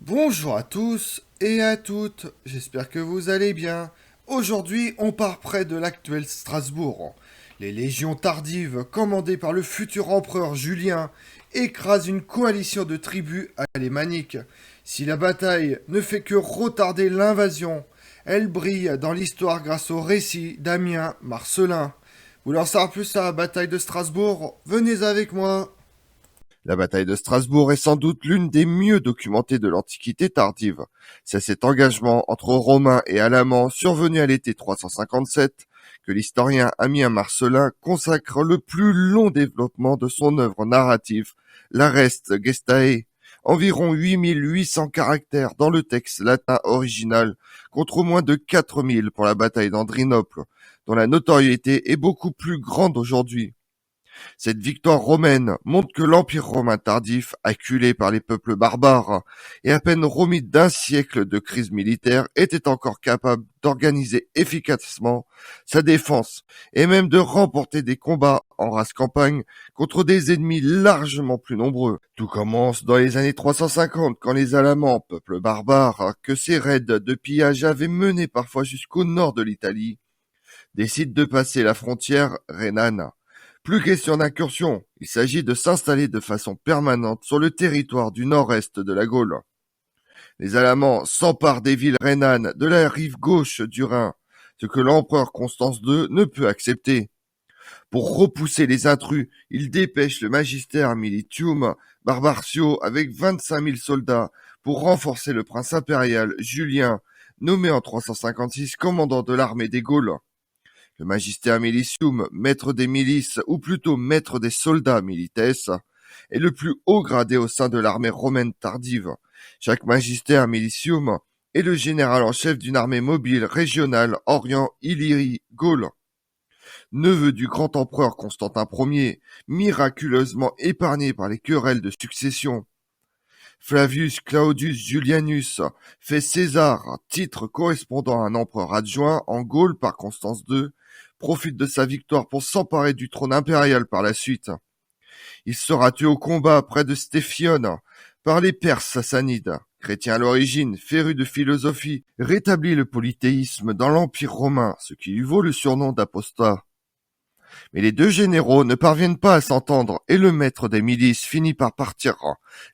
Bonjour à tous et à toutes, j'espère que vous allez bien. Aujourd'hui, on part près de l'actuel Strasbourg. Les légions tardives, commandées par le futur empereur Julien, écrasent une coalition de tribus alémaniques. Si la bataille ne fait que retarder l'invasion, elle brille dans l'histoire grâce au récit d'Amiens Marcelin. Vous leur savoir plus à la bataille de Strasbourg? Venez avec moi. La bataille de Strasbourg est sans doute l'une des mieux documentées de l'Antiquité tardive. C'est cet engagement entre Romains et Alamans survenu à l'été 357 que l'historien Amien Marcelin consacre le plus long développement de son œuvre narrative, l'Arest Gestae. Environ 8800 caractères dans le texte latin original contre moins de 4000 pour la bataille d'Andrinople, dont la notoriété est beaucoup plus grande aujourd'hui. Cette victoire romaine montre que l'Empire romain tardif, acculé par les peuples barbares et à peine remis d'un siècle de crise militaire, était encore capable d'organiser efficacement sa défense et même de remporter des combats en race campagne contre des ennemis largement plus nombreux. Tout commence dans les années 350 quand les Alamans, peuple barbare que ces raids de pillage avaient mené parfois jusqu'au nord de l'Italie, décident de passer la frontière rhénane. Plus question d'incursion, il s'agit de s'installer de façon permanente sur le territoire du nord-est de la Gaule. Les Alamans s'emparent des villes rhénanes de la rive gauche du Rhin, ce que l'empereur Constance II ne peut accepter. Pour repousser les intrus, il dépêche le magister militium Barbario avec 25 000 soldats pour renforcer le prince impérial Julien, nommé en 356 commandant de l'armée des Gaules. Le magister militium, maître des milices, ou plutôt maître des soldats milites, est le plus haut gradé au sein de l'armée romaine tardive. Chaque magister militium est le général en chef d'une armée mobile régionale Orient-Illyrie-Gaule. Neveu du grand empereur Constantin Ier, miraculeusement épargné par les querelles de succession. Flavius Claudius Julianus fait César, titre correspondant à un empereur adjoint en Gaule par Constance II, profite de sa victoire pour s'emparer du trône impérial par la suite. Il sera tué au combat près de Stéphione par les Perses sassanides. Chrétien à l'origine, féru de philosophie, rétablit le polythéisme dans l'Empire romain, ce qui lui vaut le surnom d'apostat. Mais les deux généraux ne parviennent pas à s'entendre et le maître des milices finit par partir,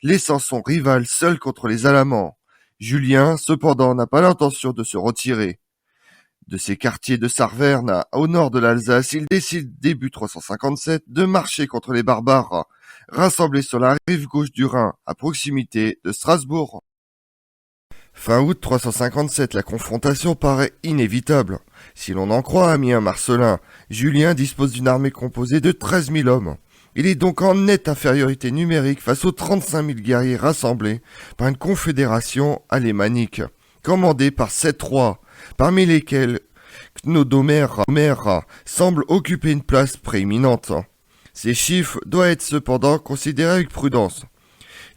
laissant son rival seul contre les Alamans. Julien, cependant, n'a pas l'intention de se retirer. De ses quartiers de Sarverne, au nord de l'Alsace, il décide début 357 de marcher contre les barbares, rassemblés sur la rive gauche du Rhin, à proximité de Strasbourg. Fin août 357, la confrontation paraît inévitable. Si l'on en croit Amien Marcelin, Julien dispose d'une armée composée de 13 000 hommes. Il est donc en nette infériorité numérique face aux 35 000 guerriers rassemblés par une confédération alémanique, commandée par 7 rois, parmi lesquels Cnodomère semble occuper une place prééminente. Ces chiffres doivent être cependant considérés avec prudence.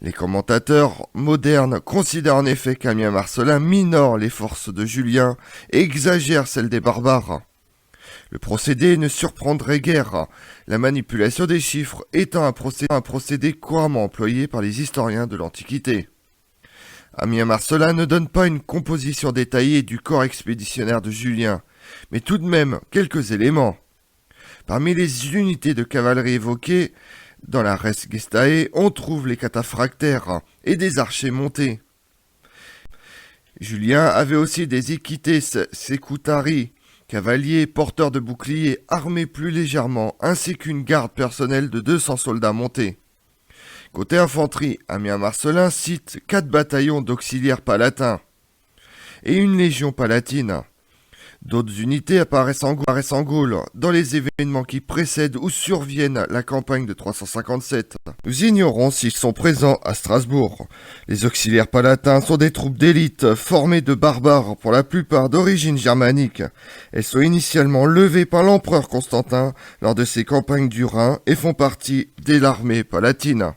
Les commentateurs modernes considèrent en effet qu'Amien Marcelin minore les forces de Julien et exagère celles des barbares. Le procédé ne surprendrait guère, la manipulation des chiffres étant un procédé couramment employé par les historiens de l'Antiquité. Amien Marcelin ne donne pas une composition détaillée du corps expéditionnaire de Julien, mais tout de même quelques éléments. Parmi les unités de cavalerie évoquées, dans la res gestae, on trouve les cataphractaires et des archers montés. Julien avait aussi des equites secutari, cavaliers porteurs de boucliers armés plus légèrement, ainsi qu'une garde personnelle de 200 soldats montés. Côté infanterie, Amien Marcelin cite 4 bataillons d'auxiliaires palatins et une légion palatine. D'autres unités apparaissent en Gaule, dans les événements qui précèdent ou surviennent la campagne de 357. Nous ignorons s'ils sont présents à Strasbourg. Les auxiliaires palatins sont des troupes d'élite formées de barbares pour la plupart d'origine germanique. Elles sont initialement levées par l'empereur Constantin lors de ses campagnes du Rhin et font partie de l'armée palatine.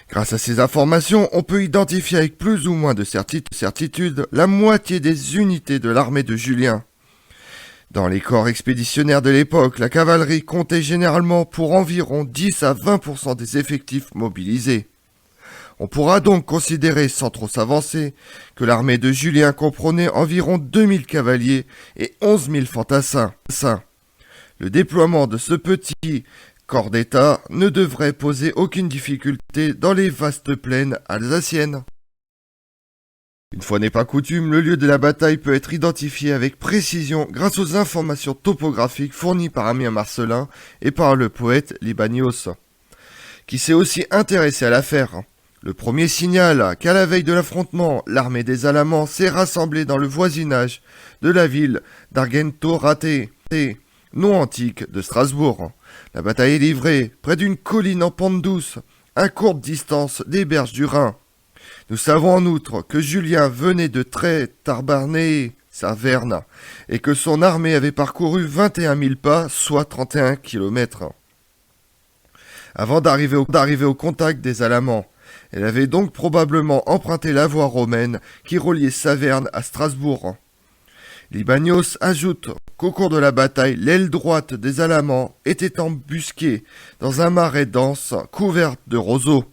Grâce à ces informations, on peut identifier avec plus ou moins de certitude la moitié des unités de l'armée de Julien. Dans les corps expéditionnaires de l'époque, la cavalerie comptait généralement pour environ 10 à 20% des effectifs mobilisés. On pourra donc considérer, sans trop s'avancer, que l'armée de Julien comprenait environ 2000 cavaliers et 11 000 fantassins. Le déploiement de ce petit corps d'État ne devrait poser aucune difficulté dans les vastes plaines alsaciennes. Une fois n'est pas coutume, le lieu de la bataille peut être identifié avec précision grâce aux informations topographiques fournies par Ammien Marcellin et par le poète Libanios, qui s'est aussi intéressé à l'affaire. Le premier signale qu'à la veille de l'affrontement, l'armée des Alamans s'est rassemblée dans le voisinage de la ville d'Argentoraté, nom antique de Strasbourg. La bataille est livrée près d'une colline en pente douce, à courte distance des berges du Rhin. Nous savons en outre que Julien venait de Tré-Tarbarnée, Saverne, et que son armée avait parcouru 21 000 pas, soit 31 km. Avant d'arriver au contact des Alamans, elle avait donc probablement emprunté la voie romaine qui reliait Saverne à Strasbourg. Libanios ajoute qu'au cours de la bataille, l'aile droite des Alamans était embusquée dans un marais dense couvert de roseaux,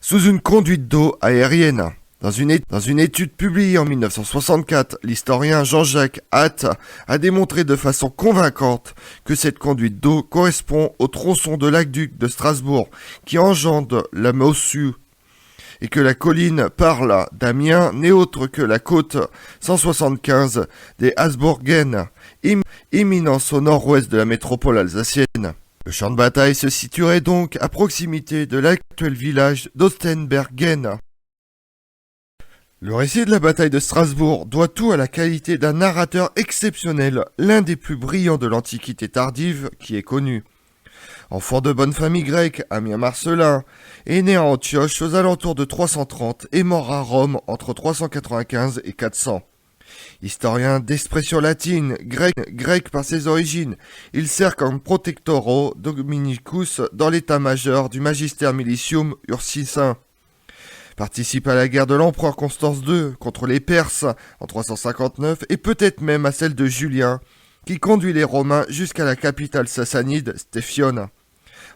sous une conduite d'eau aérienne. Dans une étude publiée en 1964, l'historien Jean-Jacques Hatt a démontré de façon convaincante que cette conduite d'eau correspond au tronçon de l'aqueduc de Strasbourg qui engendre la Mossue, et que la colline parle d'Amiens n'est autre que la côte 175 des Habsbourgiennes, éminence au nord-ouest de la métropole alsacienne. Le champ de bataille se situerait donc à proximité de l'actuel village d'Ostenbergen. Le récit de la bataille de Strasbourg doit tout à la qualité d'un narrateur exceptionnel, l'un des plus brillants de l'Antiquité tardive qui est connu. Enfant de bonne famille grecque, Ammien Marcellin est né à Antioche aux alentours de 330 et mort à Rome entre 395 et 400. Historien d'expression latine, grec par ses origines, il sert comme protectoro dominicus dans l'état-major du Magister Militium Ursicin. Participe à la guerre de l'empereur Constance II contre les Perses en 359 et peut-être même à celle de Julien, qui conduit les Romains jusqu'à la capitale sassanide Stéphione.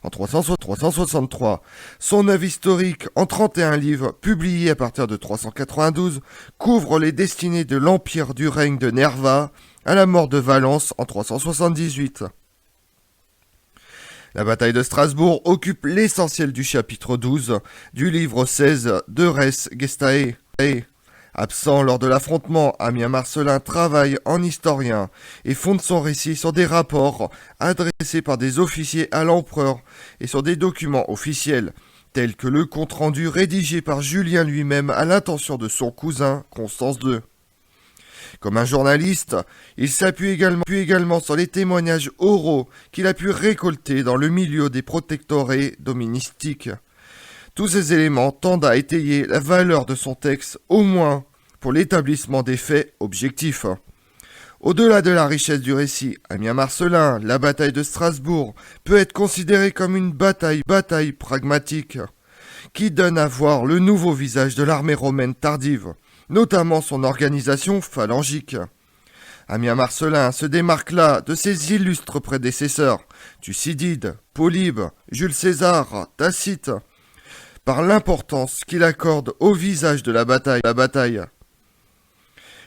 En 363, son œuvre historique en 31 livres, publié à partir de 392, couvre les destinées de l'empire du règne de Nerva à la mort de Valence en 378. La bataille de Strasbourg occupe l'essentiel du chapitre 12 du livre 16 de Res Gestae. Absent lors de l'affrontement, Ammien Marcellin travaille en historien et fonde son récit sur des rapports adressés par des officiers à l'empereur et sur des documents officiels, tels que le compte-rendu rédigé par Julien lui-même à l'intention de son cousin Constance II. Comme un journaliste, il s'appuie également sur les témoignages oraux qu'il a pu récolter dans le milieu des protectorats doministiques. Tous ces éléments tendent à étayer la valeur de son texte, au moins pour l'établissement des faits objectifs. Au-delà de la richesse du récit, Ammien Marcellin, la bataille de Strasbourg peut être considérée comme une bataille pragmatique, qui donne à voir le nouveau visage de l'armée romaine tardive, notamment son organisation phalangique. Ammien Marcellin se démarque là de ses illustres prédécesseurs, Thucydide, Polybe, Jules César, Tacite, par l'importance qu'il accorde au visage de la bataille.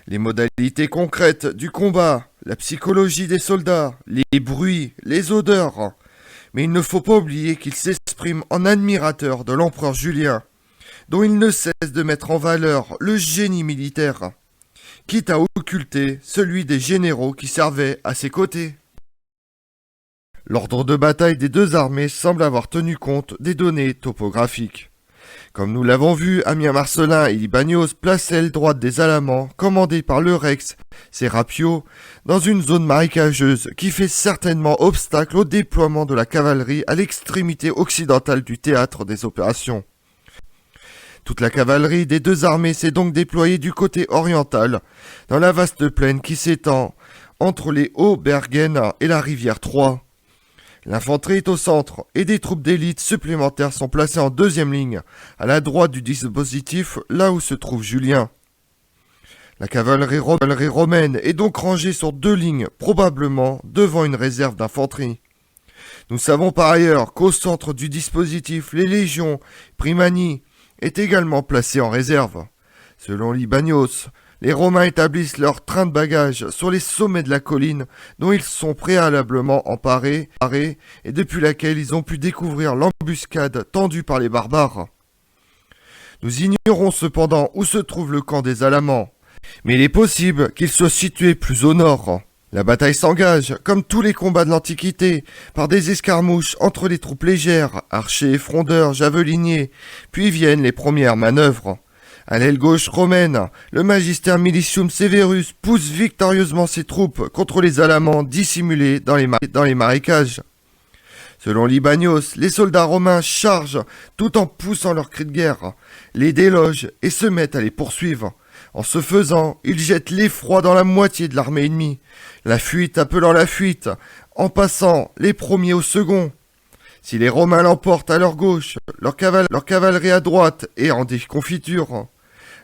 Les modalités concrètes du combat, la psychologie des soldats, les bruits, les odeurs. Mais il ne faut pas oublier qu'il s'exprime en admirateur de l'empereur Julien, dont il ne cesse de mettre en valeur le génie militaire, quitte à occulter celui des généraux qui servaient à ses côtés. L'ordre de bataille des deux armées semble avoir tenu compte des données topographiques. Comme nous l'avons vu, Ammien Marcellin et Libanios placent l'aile droite des Alamans, commandée par le Rex Serapio, dans une zone marécageuse qui fait certainement obstacle au déploiement de la cavalerie à l'extrémité occidentale du théâtre des opérations. Toute la cavalerie des deux armées s'est donc déployée du côté oriental, dans la vaste plaine qui s'étend entre les Hauts-Bergen et la rivière Troie. L'infanterie est au centre et des troupes d'élite supplémentaires sont placées en deuxième ligne, à la droite du dispositif, là où se trouve Julien. La cavalerie romaine est donc rangée sur deux lignes, probablement devant une réserve d'infanterie. Nous savons par ailleurs qu'au centre du dispositif, les légions Primani est également placée en réserve. Selon Libanios, les Romains établissent leur train de bagages sur les sommets de la colline dont ils sont préalablement emparés et depuis laquelle ils ont pu découvrir l'embuscade tendue par les barbares. Nous ignorons cependant où se trouve le camp des Alamans, mais il est possible qu'il soit situé plus au nord. La bataille s'engage, comme tous les combats de l'Antiquité, par des escarmouches entre les troupes légères, archers, frondeurs, javeliniers, puis viennent les premières manœuvres. À l'aile gauche romaine, le Magister Militium Severus pousse victorieusement ses troupes contre les Alamans dissimulés dans les marécages. Selon Libanios, les soldats romains chargent tout en poussant leurs cris de guerre, les délogent et se mettent à les poursuivre. En ce faisant, ils jettent l'effroi dans la moitié de l'armée ennemie, la fuite appelant la fuite, en passant les premiers au second. Si les Romains l'emportent à leur gauche, leur cavalerie à droite est en déconfiture.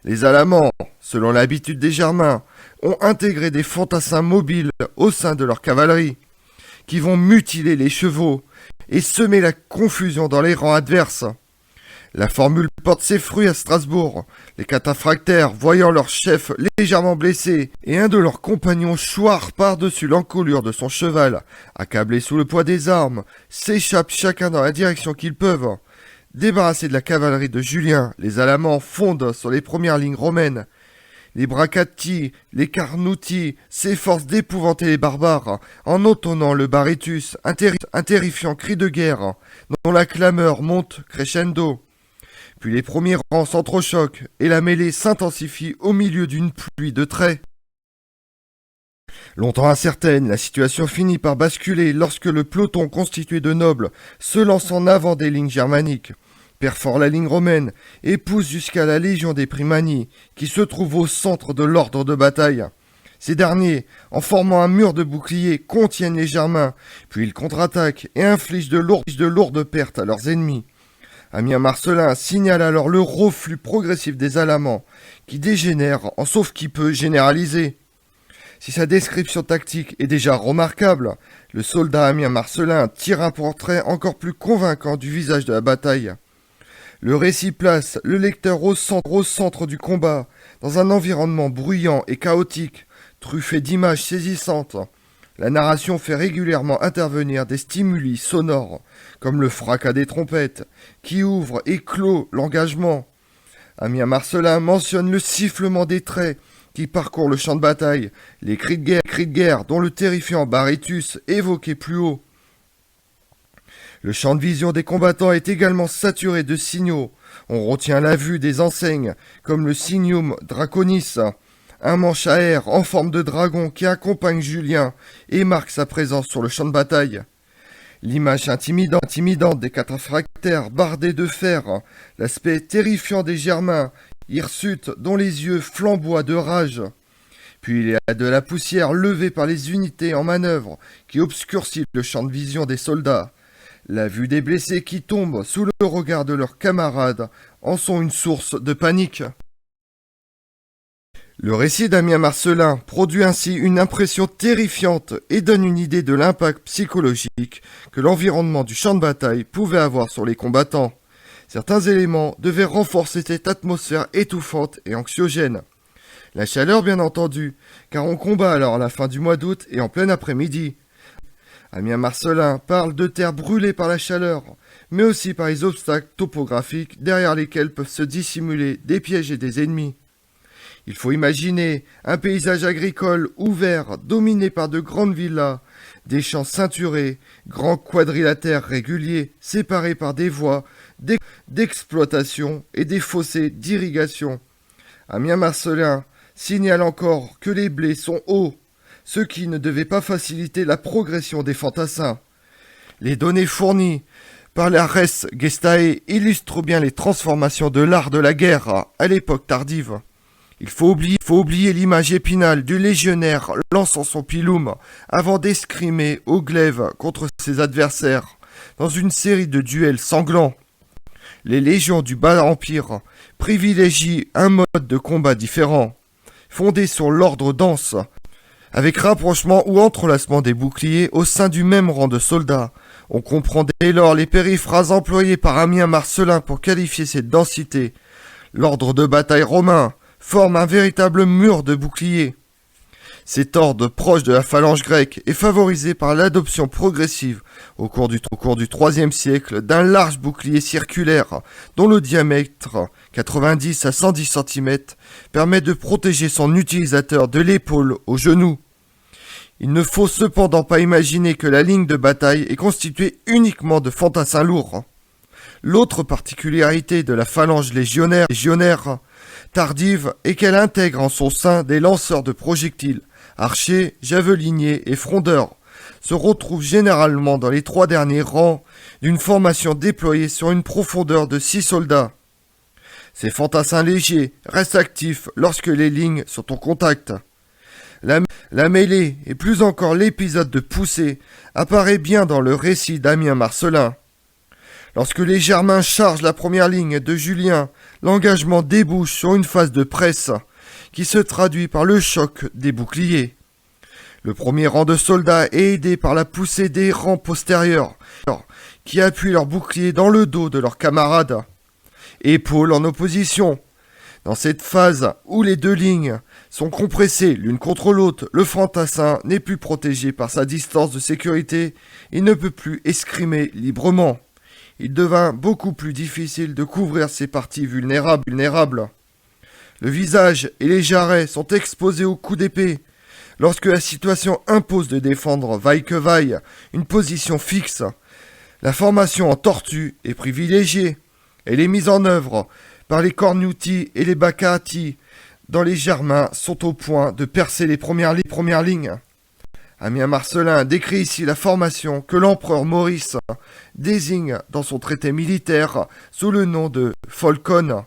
Les Alamans, selon l'habitude des Germains, ont intégré des fantassins mobiles au sein de leur cavalerie, qui vont mutiler les chevaux et semer la confusion dans les rangs adverses. La formule porte ses fruits à Strasbourg. Les cataphractaires, voyant leur chef légèrement blessé et un de leurs compagnons choir par-dessus l'encolure de son cheval, accablé sous le poids des armes, s'échappent chacun dans la direction qu'ils peuvent. Débarrassés de la cavalerie de Julien, les Alamans fondent sur les premières lignes romaines. Les Bracati, les Carnuti s'efforcent d'épouvanter les barbares en entonnant le Baritus, un terrifiant cri de guerre dont la clameur monte crescendo. Puis les premiers rangs s'entrechoquent et la mêlée s'intensifie au milieu d'une pluie de traits. Longtemps incertaine, la situation finit par basculer lorsque le peloton constitué de nobles se lance en avant des lignes germaniques, perfore la ligne romaine et pousse jusqu'à la légion des Primani, qui se trouve au centre de l'ordre de bataille. Ces derniers, en formant un mur de boucliers, contiennent les Germains, puis ils contre-attaquent et infligent de lourdes pertes à leurs ennemis. Ammien Marcellin signale alors le reflux progressif des Alamans, qui dégénère en sauve-qui-peut généralisé. Si sa description tactique est déjà remarquable, le soldat Ammien Marcellin tire un portrait encore plus convaincant du visage de la bataille. Le récit place le lecteur au centre du combat, dans un environnement bruyant et chaotique, truffé d'images saisissantes. La narration fait régulièrement intervenir des stimuli sonores, comme le fracas des trompettes, qui ouvrent et clôt l'engagement. Ammien Marcellin mentionne le sifflement des traits qui parcourent le champ de bataille, les cris de guerre dont le terrifiant Baritus évoquait plus haut. Le champ de vision des combattants est également saturé de signaux. On retient la vue des enseignes, comme le Signum Draconis, un manche à air en forme de dragon qui accompagne Julien et marque sa présence sur le champ de bataille. L'image intimidante des cataphractaires bardés de fer, l'aspect terrifiant des Germains, hirsutes dont les yeux flamboient de rage. Puis il y a de la poussière levée par les unités en manœuvre qui obscurcit le champ de vision des soldats. La vue des blessés qui tombent sous le regard de leurs camarades en sont une source de panique. Le récit d'Ammien Marcellin produit ainsi une impression terrifiante et donne une idée de l'impact psychologique que l'environnement du champ de bataille pouvait avoir sur les combattants. Certains éléments devaient renforcer cette atmosphère étouffante et anxiogène. La chaleur bien entendu, car on combat alors à la fin du mois d'août et en plein après-midi. Ammien Marcellin parle de terres brûlées par la chaleur, mais aussi par les obstacles topographiques derrière lesquels peuvent se dissimuler des pièges et des ennemis. Il faut imaginer un paysage agricole ouvert, dominé par de grandes villas, des champs ceinturés, grands quadrilatères réguliers, séparés par des voies d'exploitation et des fossés d'irrigation. Ammien Marcellin signale encore que les blés sont hauts, ce qui ne devait pas faciliter la progression des fantassins. Les données fournies par la Res Gestae illustrent bien les transformations de l'art de la guerre à l'époque tardive. Il faut oublier l'image épinale du légionnaire lançant son pilum avant d'escrimer au glaive contre ses adversaires dans une série de duels sanglants. Les légions du Bas Empire privilégient un mode de combat différent, fondé sur l'ordre dense, avec rapprochement ou entrelacement des boucliers au sein du même rang de soldats. On comprend dès lors les périphrases employées par Ammien Marcellin pour qualifier cette densité. L'ordre de bataille romain forme un véritable mur de boucliers. Cet ordre proche de la phalange grecque est favorisé par l'adoption progressive au cours du IIIe siècle d'un large bouclier circulaire dont le diamètre 90 à 110 cm permet de protéger son utilisateur de l'épaule au genou. Il ne faut cependant pas imaginer que la ligne de bataille est constituée uniquement de fantassins lourds. L'autre particularité de la phalange légionnaire tardive est qu'elle intègre en son sein des lanceurs de projectiles, archers, javeliniers et frondeurs, se retrouvent généralement dans les 3 derniers rangs d'une formation déployée sur une profondeur de 6 soldats. Ces fantassins légers restent actifs lorsque les lignes sont en contact. La mêlée, et plus encore l'épisode de poussée, apparaît bien dans le récit d'Ammien Marcellin. Lorsque les Germains chargent la première ligne de Julien, l'engagement débouche sur une phase de presse qui se traduit par le choc des boucliers. Le premier rang de soldats est aidé par la poussée des rangs postérieurs, qui appuient leurs boucliers dans le dos de leurs camarades. Épaules en opposition. Dans cette phase où les deux lignes sont compressées l'une contre l'autre, le fantassin n'est plus protégé par sa distance de sécurité et ne peut plus escrimer librement. Il devint beaucoup plus difficile de couvrir ces parties vulnérables. Le visage et les jarrets sont exposés aux coups d'épée. Lorsque la situation impose de défendre vaille que vaille une position fixe, la formation en tortue est privilégiée. Elle est mise en œuvre par les cornuti et les baccati, dont les Germains sont au point de percer les premières lignes. Ammien Marcellin décrit ici la formation que l'empereur Maurice désigne dans son traité militaire sous le nom de Falcon.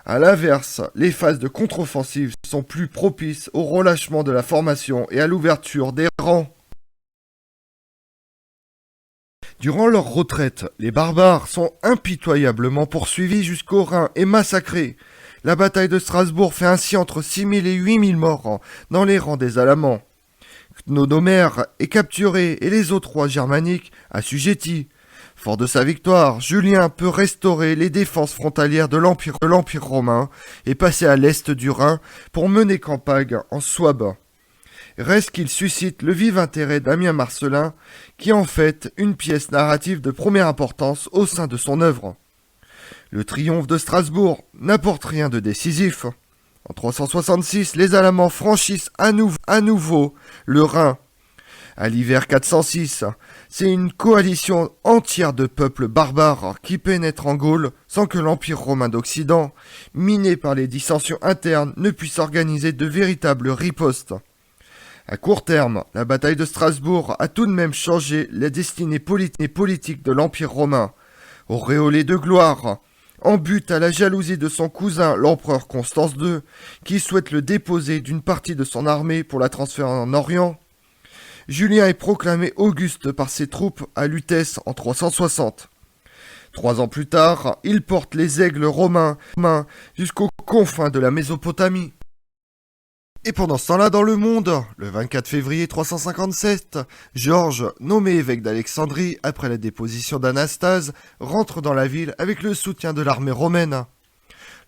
A l'inverse, les phases de contre-offensive sont plus propices au relâchement de la formation et à l'ouverture des rangs. Durant leur retraite, les barbares sont impitoyablement poursuivis jusqu'au Rhin et massacrés. La bataille de Strasbourg fait ainsi entre 6 000 et 8 000 morts dans les rangs des Alamans. Cnodomère est capturé et les autres rois germaniques assujettis. Fort de sa victoire, Julien peut restaurer les défenses frontalières de l'Empire romain et passer à l'est du Rhin pour mener campagne en Souabe. Reste qu'il suscite le vif intérêt d'Ammien Marcellin, qui en fait une pièce narrative de première importance au sein de son œuvre. Le triomphe de Strasbourg n'apporte rien de décisif. En 366, les Alamans franchissent à nouveau le Rhin. À l'hiver 406, c'est une coalition entière de peuples barbares qui pénètre en Gaule sans que l'Empire romain d'Occident, miné par les dissensions internes, ne puisse organiser de véritables ripostes. À court terme, la bataille de Strasbourg a tout de même changé la destinée politique de l'Empire romain. Auréolé de gloire, en but à la jalousie de son cousin l'empereur Constance II, qui souhaite le déposer d'une partie de son armée pour la transférer en Orient, Julien est proclamé Auguste par ses troupes à Lutèce en 360. 3 ans plus tard, il porte les aigles romains jusqu'aux confins de la Mésopotamie. Et pendant ce temps-là, dans le monde, le 24 février 357, Georges, nommé évêque d'Alexandrie après la déposition d'Anastase, rentre dans la ville avec le soutien de l'armée romaine.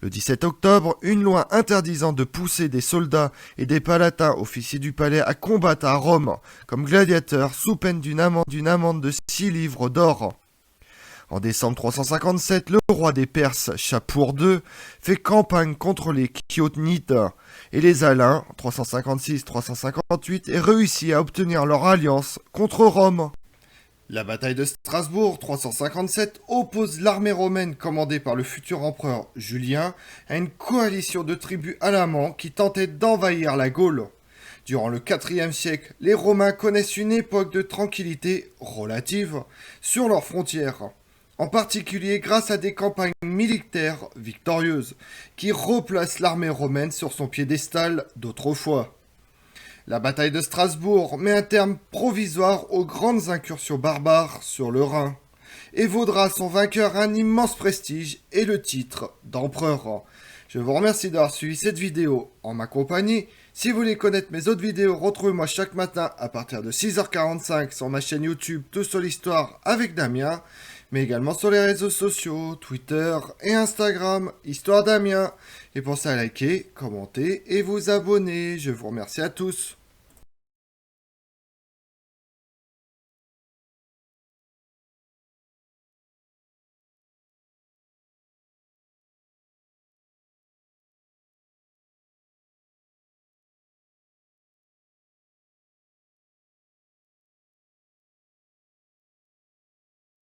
Le 17 octobre, une loi interdisant de pousser des soldats et des palatins officiers du palais à combattre à Rome comme gladiateurs sous peine d'une amende de 6 livres d'or. En décembre 357, le roi des Perses, Shapur II, fait campagne contre les Chiotnites et les Alains, 356-358, et réussit à obtenir leur alliance contre Rome. La bataille de Strasbourg, 357, oppose l'armée romaine commandée par le futur empereur Julien à une coalition de tribus alamans qui tentaient d'envahir la Gaule. Durant le IVe siècle, les Romains connaissent une époque de tranquillité relative sur leurs frontières, en particulier grâce à des campagnes militaires victorieuses qui replacent l'armée romaine sur son piédestal d'autrefois. La bataille de Strasbourg met un terme provisoire aux grandes incursions barbares sur le Rhin et vaudra à son vainqueur un immense prestige et le titre d'empereur. Je vous remercie d'avoir suivi cette vidéo en ma compagnie. Si vous voulez connaître mes autres vidéos, retrouvez-moi chaque matin à partir de 6h45 sur ma chaîne YouTube Tout sur l'Histoire avec Damien, mais également sur les réseaux sociaux, Twitter et Instagram, Histoire Damien. Et pensez à liker, commenter et vous abonner. Je vous remercie à tous.